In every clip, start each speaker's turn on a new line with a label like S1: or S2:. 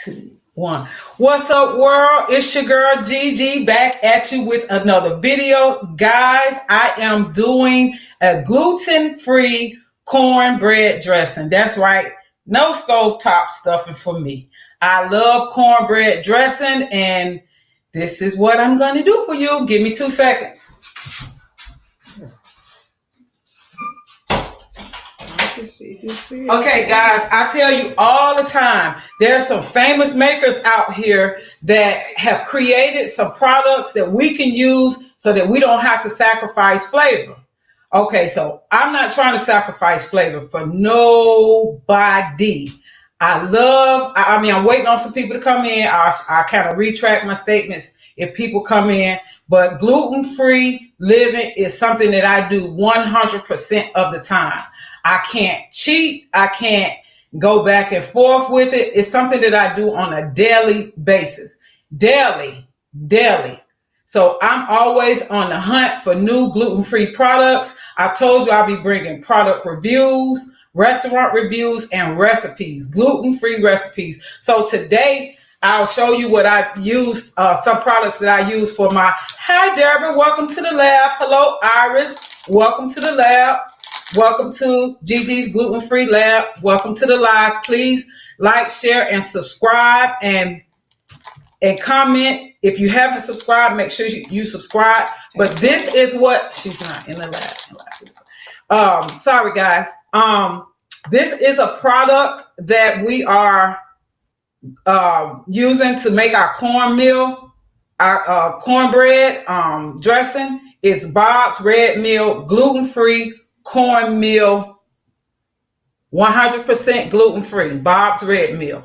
S1: 2, 1. What's up, world? It's your girl Gigi back at you with another video. Guys, I am doing a gluten-free cornbread dressing. That's right. No stovetop stuffing for me. I love cornbread dressing, and this is what I'm going to do for you. Give me 2 seconds. Okay, guys, I tell you all the time, there's some famous makers out here that have created some products that we can use so that we don't have to sacrifice flavor. Okay, so I'm not trying to sacrifice flavor for nobody. I'm waiting on some people to come in. I kind of retract my statements if people come in, but gluten-free living is something that I do 100% of the time. I can't cheat. I can't go back and forth with it. It's something that I do on a daily basis. Daily. So I'm always on the hunt for new gluten-free products. I told you I'll be bringing product reviews, restaurant reviews, and recipes, gluten-free recipes. So today I'll show you what I've used, some products that I use for my, hi Deborah, welcome to the lab. Hello Iris, welcome to the lab. Welcome to Gigi's Gluten-Free Lab. Welcome to the live. Please like, share, and subscribe and comment. If you haven't subscribed, make sure you subscribe. But this is what, she's not in the lab. Sorry guys. This is a product that we are using to make our cornmeal, our cornbread dressing. It's Bob's Red Mill gluten-free cornmeal, 100% gluten-free, Bob's Red Mill.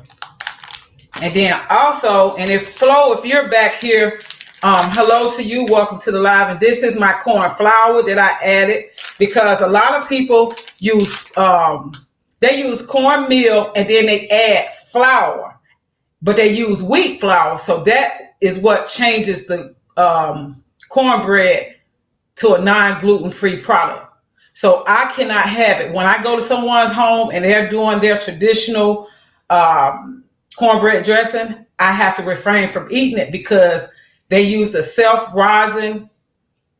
S1: And then also, and if Flo, if you're back here, hello to you, welcome to the live. And this is my corn flour that I added because a lot of people use, they use cornmeal and then they add flour, but they use wheat flour. So that is what changes the cornbread to a non-gluten-free product. So I cannot have it. When I go to someone's home and they're doing their traditional cornbread dressing, I have to refrain from eating it because they use the self-rising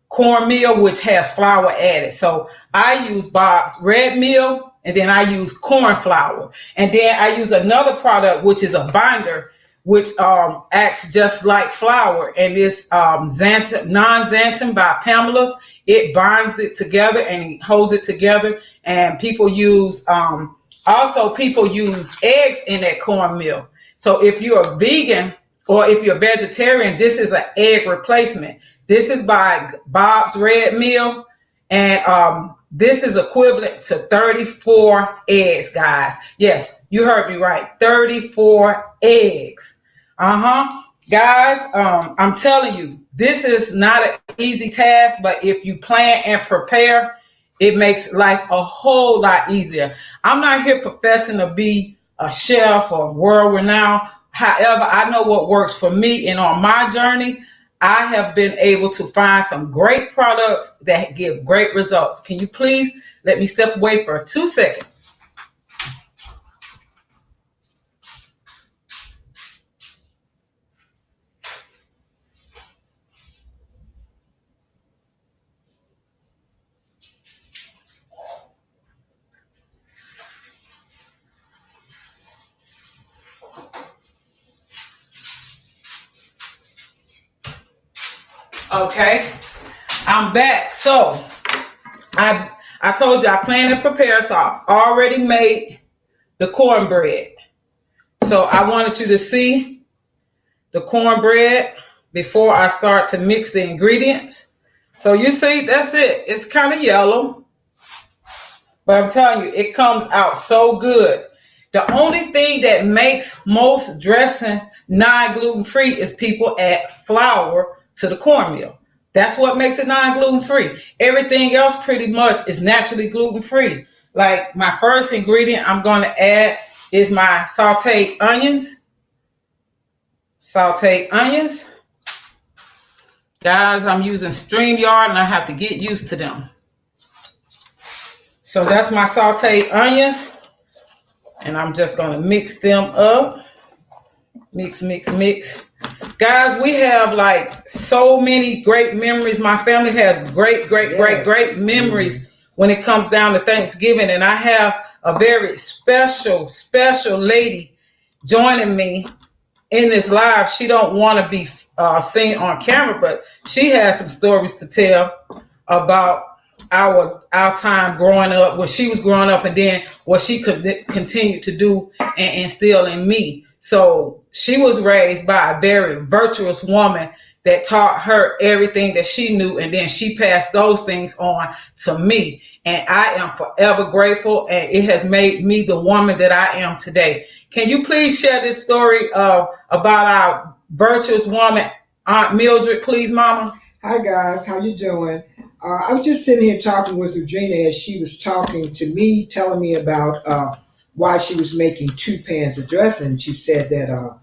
S1: cornmeal, which has flour added. So I use Bob's Red Mill, and then I use corn flour. And then I use another product, which is a binder, which acts just like flour. And it's non-xanthan by Pamela's. It binds it together and holds it together. And people use, people use eggs in that cornmeal. So if you're a vegan or if you're a vegetarian, this is an egg replacement. This is by Bob's Red Mill. And this is equivalent to 34 eggs, guys. Yes, you heard me right. 34 eggs. Guys, I'm telling you, this is not an easy task, but if you plan and prepare, it makes life a whole lot easier. I'm not here professing to be a chef or world renowned. However, I know what works for me, and on my journey, I have been able to find some great products that give great results. Can you please let me step away for 2 seconds? Okay, I'm back. So I told you I plan to prepare, so I've already made the cornbread. So I wanted you to see the cornbread before I start to mix the ingredients. So you see, that's it. It's kind of yellow, but I'm telling you, it comes out so good. The only thing that makes most dressing non-gluten-free is people add flour to the cornmeal. That's what makes it non-gluten-free. Everything else pretty much is naturally gluten-free. Like my first ingredient I'm going to add is my sauteed onions. Sauteed onions. Guys, I'm using StreamYard and I have to get used to them. So that's my sauteed onions. And I'm just going to mix them up. Mix, mix, mix. Guys, we have like so many great memories. My family has great memories when it comes down to Thanksgiving. And I have a very special lady joining me in this live. She don't want to be seen on camera, but she has some stories to tell about our time growing up, what she was growing up, and then what she could continue to do and instill in me. So she was raised by a very virtuous woman that taught her everything that she knew, and then she passed those things on to me. And I am forever grateful, and it has made me the woman that I am today. Can you please share this story about our virtuous woman, Aunt Mildred, please, Mama?
S2: Hi guys, how you doing? I was just sitting here talking with Regina as she was talking to me, telling me about why she was making 2 pans of dressing. She said that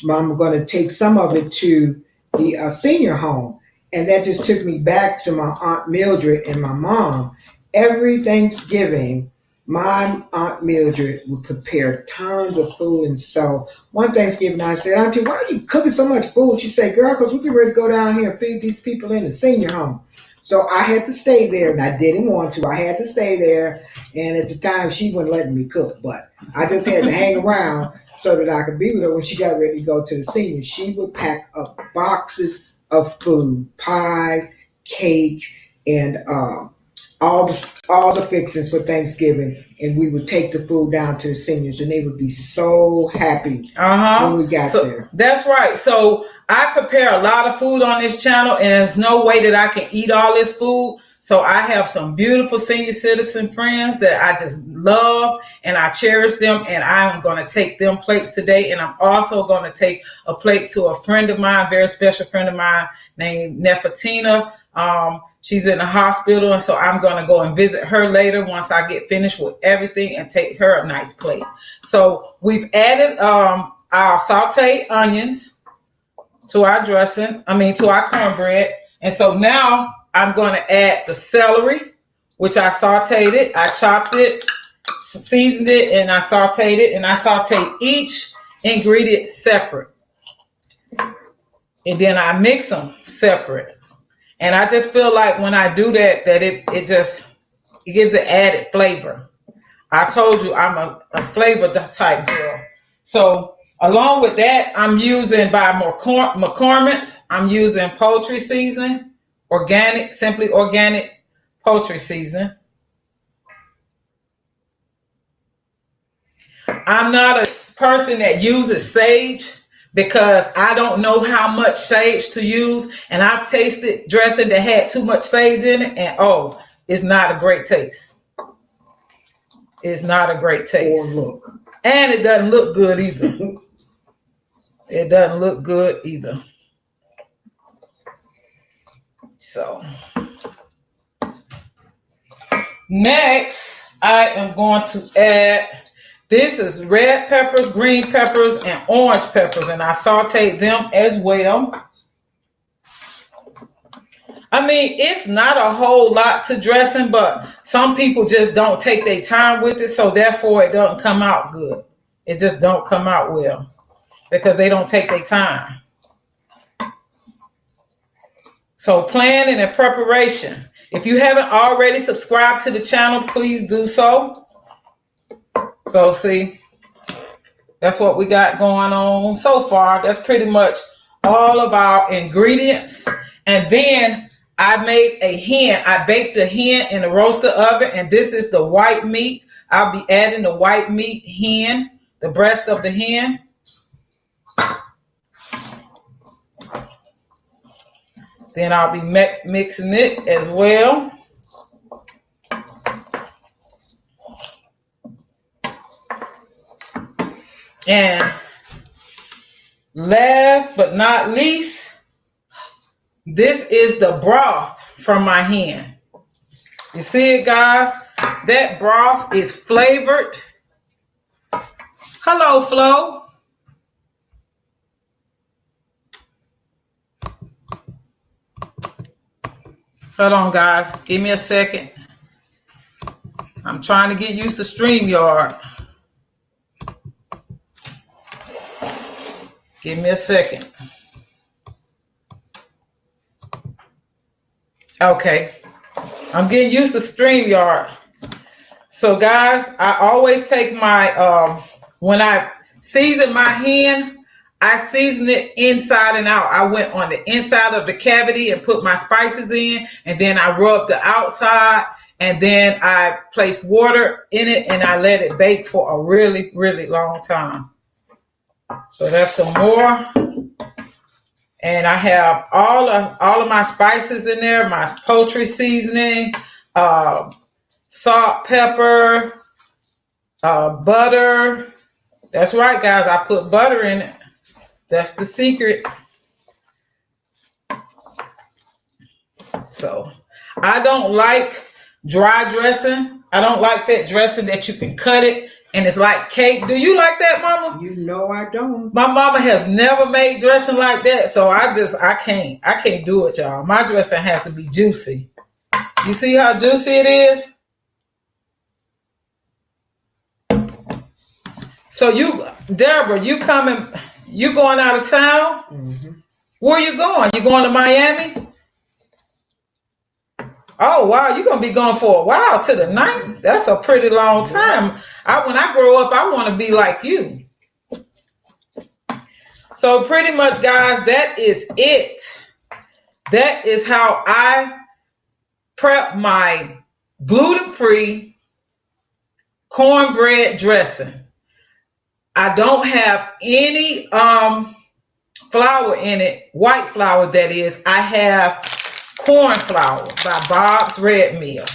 S2: Mom going to take some of it to the senior home, and that just took me back to my Aunt Mildred and my mom. Every Thanksgiving, my Aunt Mildred would prepare tons of food, and so one Thanksgiving I said, Auntie, why are you cooking so much food? She said, girl, because we get ready to go down here and feed these people in the senior home. So I had to stay there, and I didn't want to. I had to stay there, and at the time, she wasn't letting me cook, but I just had to hang around so that I could be with her when she got ready to go to the seniors. She would pack up boxes of food, pies, cake, and all the fixings for Thanksgiving, and we would take the food down to the seniors, and they would be so happy when we got there.
S1: That's right. So I prepare a lot of food on this channel, and there's no way that I can eat all this food. So I have some beautiful senior citizen friends that I just love, and I cherish them, and I'm going to take them plates today. And I'm also going to take a plate to a friend of mine, very special friend of mine named Nefertina. She's in the hospital, and so I'm going to go and visit her later once I get finished with everything and take her a nice plate. So we've added our sauteed onions to our dressing, to our cornbread. And so now I'm going to add the celery, which I sauteed it, I chopped it, seasoned it, and I sauteed it, and I sauteed each ingredient separate. And then I mix them separate. And I just feel like when I do that, it gives it added flavor. I told you I'm a flavor type girl. So along with that, I'm using by McCormick's, I'm using poultry seasoning, organic, simply organic poultry seasoning. I'm not a person that uses sage, because I don't know how much sage to use, and I've tasted dressing that had too much sage in it, and it's not a great taste. It's not a great taste.
S2: Or look.
S1: And it doesn't look good either. It doesn't look good either. So next, I am going to add, this is red peppers, green peppers, and orange peppers, and I sauteed them as well. It's not a whole lot to dressing, but some people just don't take their time with it, so therefore it doesn't come out good. It just don't come out well because they don't take their time. So planning and preparation. If you haven't already subscribed to the channel, please do so. So see, that's what we got going on so far. That's pretty much all of our ingredients. And then I made a hen. I baked a hen in the roaster oven, and this is the white meat. I'll be adding the white meat hen, the breast of the hen. Then I'll be mixing it as well. And last but not least, this is the broth from my hen. You see it, guys? That broth is flavored. Hello, Flo. Hold on, guys. Give me a second. I'm trying to get used to StreamYard. Give me a second. Okay. I'm getting used to StreamYard. So guys, I always take my, when I season my hen, I season it inside and out. I went on the inside of the cavity and put my spices in, and then I rubbed the outside, and then I placed water in it, and I let it bake for a really, really long time. So that's some more. And I have all of my spices in there, my poultry seasoning, salt, pepper, butter. That's right, guys. I put butter in it. That's the secret. So I don't like dry dressing. I don't like that dressing that you can cut it and it's like cake. Do you like that, Mama?
S2: You know I don't.
S1: My mama has never made dressing like that, so I can't do it, y'all. My dressing has to be juicy. You see how juicy it is? So you, Deborah, you going out of town?
S2: Mm-hmm.
S1: Where you going? You going to Miami? Oh, wow, you're going to be going for a while, to the night. That's a pretty long time. When I grow up, I want to be like you. So pretty much, guys, that is it. That is how I prep my gluten-free cornbread dressing. I don't have any flour in it, white flour that is. I have corn flour by Bob's Red Mill.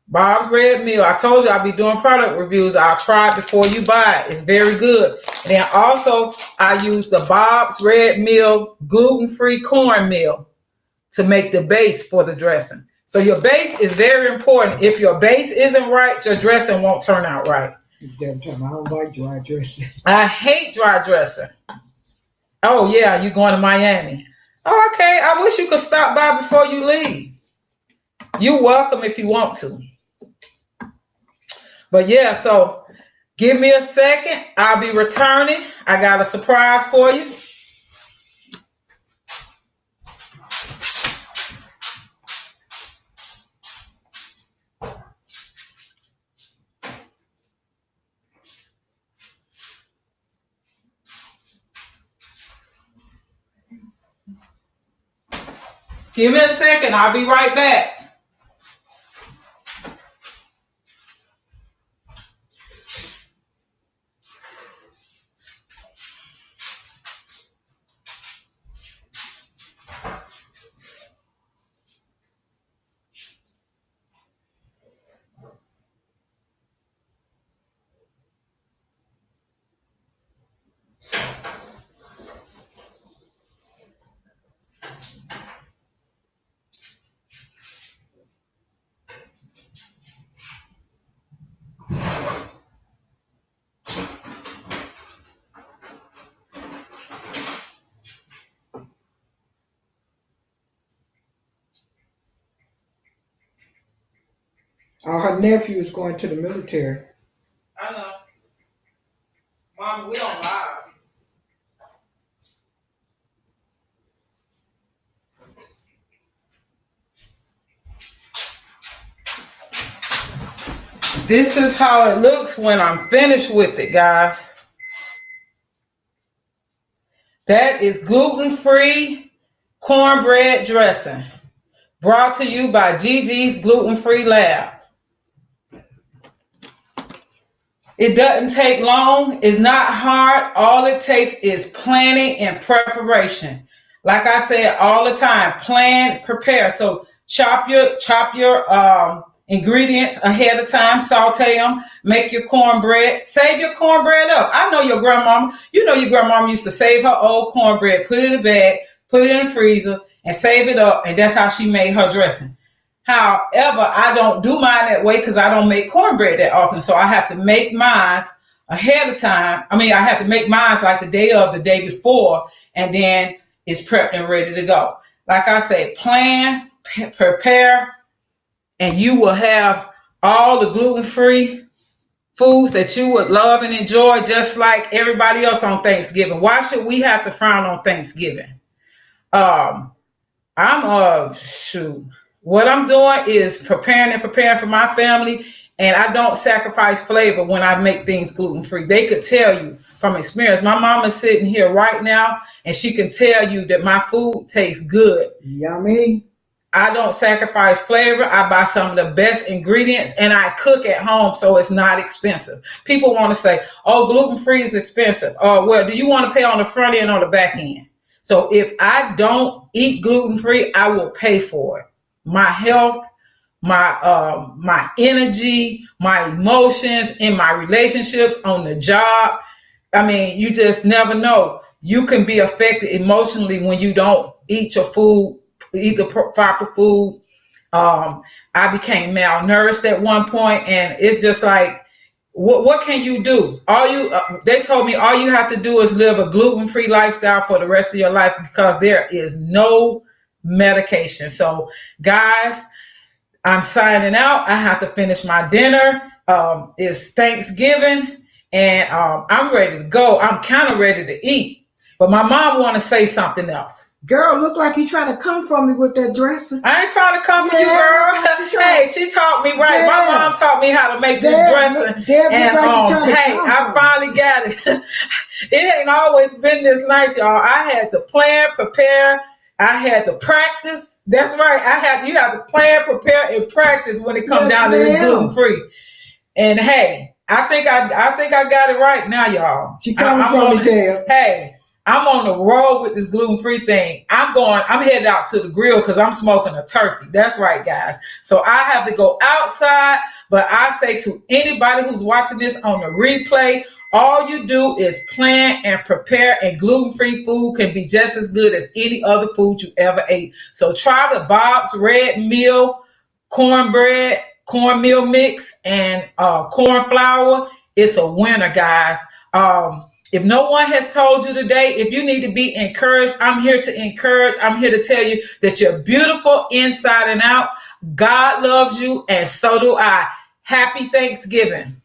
S1: Bob's Red Mill. I told you I'll be doing product reviews. I'll try it before you buy it. It's very good. And then also I use the Bob's Red Mill gluten-free corn meal to make the base for the dressing. So your base is very important. If your base isn't right, your dressing won't turn out right.
S2: I don't like dry dressing.
S1: I hate dry dressing. Oh yeah, you going to Miami? Oh, okay. I wish you could stop by before you leave. You're welcome if you want to. But yeah, so give me a second. I'll be returning. I got a surprise for you. Give me a second. I'll be right back.
S2: Her nephew is going to the military.
S1: I know. Mom, we don't lie. This is how it looks when I'm finished with it, guys. That is gluten-free cornbread dressing. Brought to you by Gigi's Gluten-Free Lab. It doesn't take long. It's not hard. All it takes is planning and preparation. Like I said all the time, plan, prepare. So chop your ingredients ahead of time, saute them, make your cornbread, save your cornbread up. I know your grandmama. You know your grandmama used to save her old cornbread, put it in a bag, put it in the freezer, and save it up, and that's how she made her dressing. However, I don't do mine that way because I don't make cornbread that often. So I have to make mine ahead of time. I have to make mine like the day before, and then it's prepped and ready to go. Like I say, plan, prepare, and you will have all the gluten-free foods that you would love and enjoy just like everybody else on Thanksgiving. Why should we have to frown on Thanksgiving? Um, I'm shoot. What I'm doing is preparing for my family, and I don't sacrifice flavor when I make things gluten free. They could tell you from experience. My mama's sitting here right now, and she can tell you that my food tastes good.
S2: Yummy.
S1: I don't sacrifice flavor. I buy some of the best ingredients, and I cook at home, so it's not expensive. People want to say, "Oh, gluten free is expensive." Oh, well, do you want to pay on the front end or the back end? So if I don't eat gluten free, I will pay for it. My health, my energy, my emotions, in my relationships, on the job. I mean, you just never know. You can be affected emotionally when you don't eat your food, eat the proper food. I became malnourished at one point, and it's just like, what can you do? They told me all you have to do is live a gluten-free lifestyle for the rest of your life because there is no medication. So, guys, I'm signing out. I have to finish my dinner. It's Thanksgiving, and I'm ready to go. I'm kind of ready to eat, but my mom want to say something else.
S2: Girl, look like you trying to come for me with that dressing.
S1: I ain't trying to come for you, girl. Hey, she taught me right.
S2: Damn.
S1: My mom taught me how to make this dressing. And hey, I finally got it. It ain't always been this nice, y'all. I had to plan, prepare. I had to practice. That's right. You have to plan, prepare, and practice when it comes down to this gluten free. And hey, I think I got it right now, y'all.
S2: She coming from me, Dale.
S1: Hey. I'm on the road with this gluten-free thing. I'm headed out to the grill because I'm smoking a turkey. That's right, guys. So I have to go outside, but I say to anybody who's watching this on the replay, all you do is plan and prepare, and gluten-free food can be just as good as any other food you ever ate. So try the Bob's Red Meal, cornbread, cornmeal mix, and corn flour. It's a winner, guys. If no one has told you today, if you need to be encouraged, I'm here to encourage. I'm here to tell you that you're beautiful inside and out. God loves you, and so do I. Happy Thanksgiving.